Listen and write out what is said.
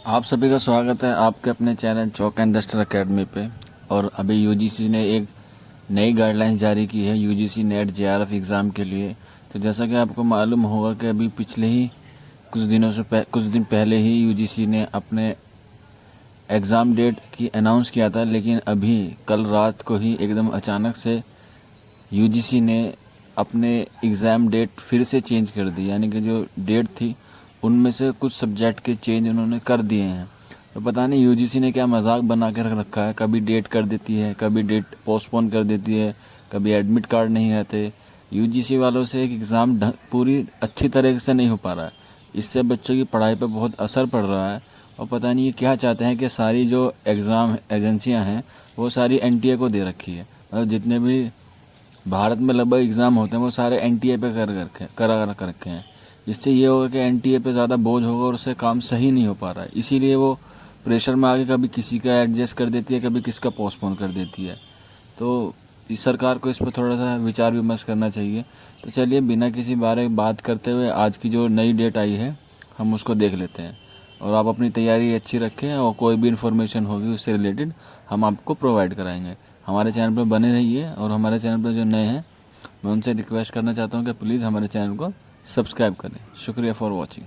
आप सभी का स्वागत है आपके अपने channel chalk and duster academy पे। और अभी यूजीसी ने एक नई गाइडलाइंस जारी की है यूजीसी नेट जेआरएफ एग्ज़ाम के लिए। तो जैसा कि आपको मालूम होगा कि अभी पिछले ही कुछ दिन पहले ही यूजीसी ने अपने एग्ज़ाम डेट की अनाउंस किया था, लेकिन अभी कल रात को ही एकदम अचानक से यूजीसी ने अपने एग्ज़ाम डेट फिर से चेंज कर दी। यानी कि जो डेट थी उनमें से कुछ सब्जेक्ट के चेंज उन्होंने कर दिए हैं। तो पता नहीं यूजीसी ने क्या मजाक बना के रख रखा है, कभी डेट कर देती है, कभी डेट पोस्टपोन कर देती है, कभी एडमिट कार्ड नहीं रहते। यूजीसी वालों से एक एग्ज़ाम पूरी अच्छी तरह से नहीं हो पा रहा है। इससे बच्चों की पढ़ाई पर बहुत असर पड़ रहा है। और पता नहीं ये क्या चाहते हैं कि सारी जो एग्ज़ाम एजेंसियां हैं वो सारी एनटीए को दे रखी है। मतलब जितने भी भारत में लगभग एग्ज़ाम होते हैं वो सारे एनटीए पे कर रखे हैं। जिससे ये होगा कि एनटीए पे ज़्यादा बोझ होगा और उससे काम सही नहीं हो पा रहा है। इसीलिए वो प्रेशर में आके कभी किसी का एडजस्ट कर देती है, कभी किसका पोस्टपोन कर देती है। तो इस सरकार को इस पर थोड़ा सा विचार विमर्श करना चाहिए। तो चलिए बिना किसी बारे बात करते हुए आज की जो नई डेट आई है हम उसको देख लेते हैं। और आप अपनी तैयारी अच्छी रखें और कोई भी इन्फॉर्मेशन होगी उससे रिलेटेड हम आपको प्रोवाइड कराएंगे। हमारे चैनल पर बने रहिए। और हमारे चैनल पर जो नए हैं मैं उनसे रिक्वेस्ट करना चाहता हूँ कि प्लीज़ हमारे चैनल को सब्सक्राइब करें। शुक्रिया फॉर वॉचिंग।